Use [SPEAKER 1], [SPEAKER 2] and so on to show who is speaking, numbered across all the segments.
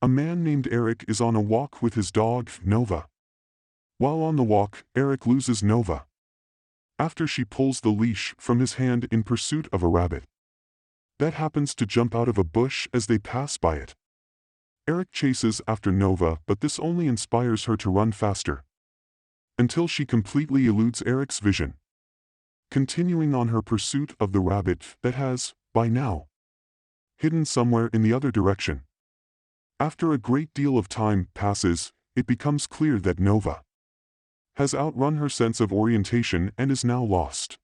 [SPEAKER 1] A man named Eric is on a walk with his dog, Nova. While on the walk, Eric loses Nova after she pulls the leash from his hand in pursuit of a rabbit that happens to jump out of a bush as they pass by it. Eric chases after Nova, but this only inspires her to run faster until she completely eludes Eric's vision, continuing on her pursuit of the rabbit that has, by now, hidden somewhere in the other direction. After a great deal of time passes, it becomes clear that Nova has outrun her sense of orientation and is now lost.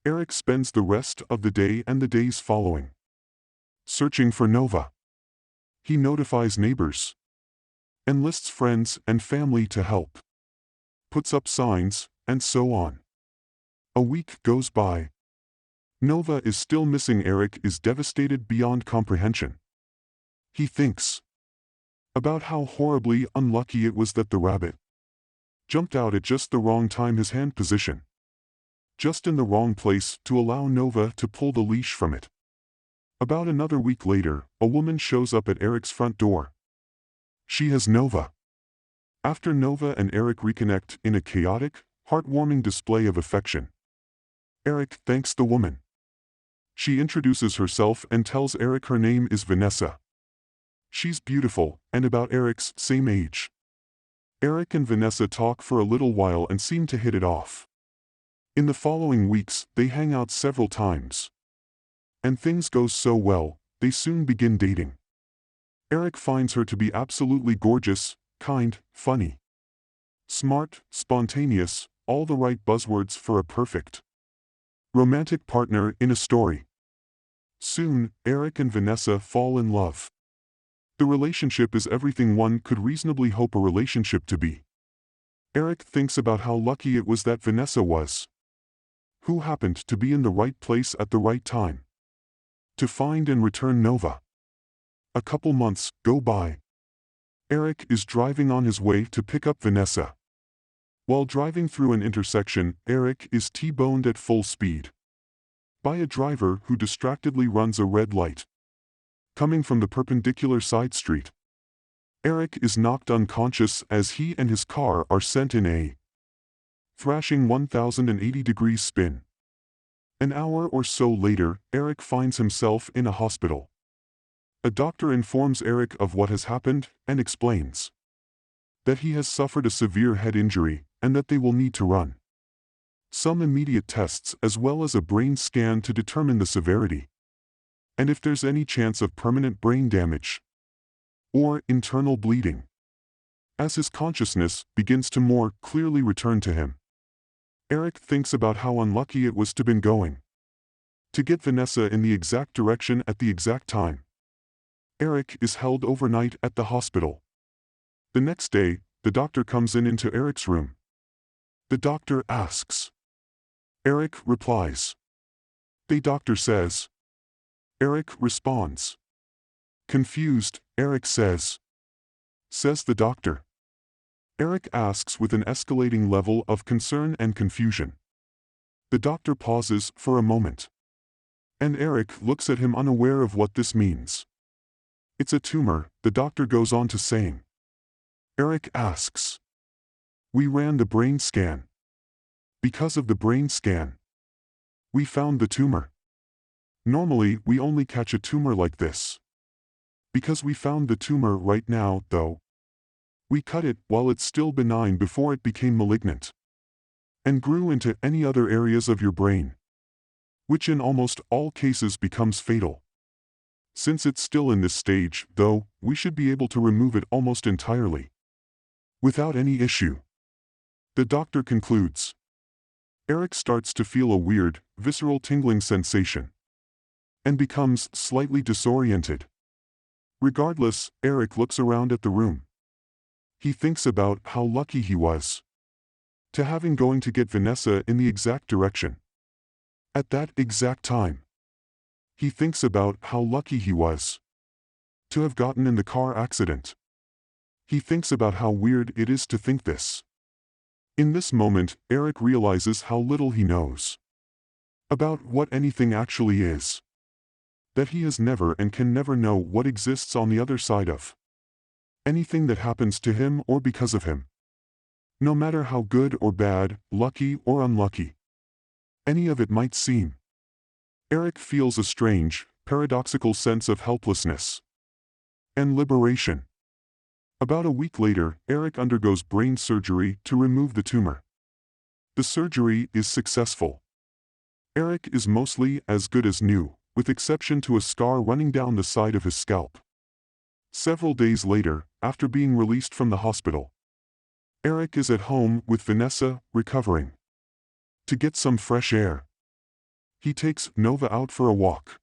[SPEAKER 1] Eric spends the rest of the day and the days following searching for Nova. He notifies neighbors, enlists friends and family to help, puts up signs, and so on. A week goes by. Nova is still missing. Eric is devastated beyond comprehension. He thinks about how horribly unlucky it was that the rabbit jumped out at just the wrong time, his hand position just in the wrong place to allow Nova to pull the leash from it. About another week later, a woman shows up at Eric's front door. She has Nova. After Nova and Eric reconnect in a chaotic, heartwarming display of affection, Eric thanks the woman. She introduces herself and tells Eric her name is Vanessa. She's beautiful, and about Eric's same age. Eric and Vanessa talk for a little while and seem to hit it off. In the following weeks, they hang out several times. And things go so well, they soon begin dating. Eric finds her to be absolutely gorgeous, kind, funny, smart, spontaneous, all the right buzzwords for a perfect romantic partner in a story. Soon, Eric and Vanessa fall in love. The relationship is everything one could reasonably hope a relationship to be. Eric thinks about how lucky it was that Vanessa was, who happened to be in the right place at the right time to find and return Nova. A couple months go by. Eric is driving on his way to pick up Vanessa. While driving through an intersection, Eric is T-boned at full speed by a driver who distractedly runs a red light coming from the perpendicular side street. Eric is knocked unconscious as he and his car are sent in a thrashing 1,080-degree spin. An hour or so later, Eric finds himself in a hospital. A doctor informs Eric of what has happened and explains that he has suffered a severe head injury and that they will need to run some immediate tests as well as a brain scan to determine the severity and if there's any chance of permanent brain damage or internal bleeding. As his consciousness begins to more clearly return to him, Eric thinks about how unlucky it was to been going to get Vanessa in the exact direction at the exact time. Eric is held overnight at the hospital. The next day, the doctor comes into Eric's room. The doctor asks. Eric replies. The doctor says. Eric responds. Confused, Eric says. Says the doctor. Eric asks with an escalating level of concern and confusion. The doctor pauses for a moment. And Eric looks at him unaware of what this means. It's a tumor, the doctor goes on to saying. Eric asks. We ran the brain scan. Because of the brain scan, we found the tumor. Normally, we only catch a tumor like this. Because we found the tumor right now, though, we cut it while it's still benign before it became malignant and grew into any other areas of your brain, which in almost all cases becomes fatal. Since it's still in this stage, though, we should be able to remove it almost entirely without any issue. The doctor concludes. Eric starts to feel a weird, visceral tingling sensation and becomes slightly disoriented. Regardless, Eric looks around at the room. He thinks about how lucky he was to having going to get Vanessa in the exact direction at that exact time. He thinks about how lucky he was to have gotten in the car accident. He thinks about how weird it is to think this. In this moment, Eric realizes how little he knows about what anything actually is. That he has never and can never know what exists on the other side of anything that happens to him or because of him. No matter how good or bad, lucky or unlucky any of it might seem. Eric feels a strange, paradoxical sense of helplessness and liberation. About a week later, Eric undergoes brain surgery to remove the tumor. The surgery is successful. Eric is mostly as good as new, with exception to a scar running down the side of his scalp. Several days later, after being released from the hospital, Eric is at home with Vanessa, recovering. To get some fresh air, he takes Nova out for a walk.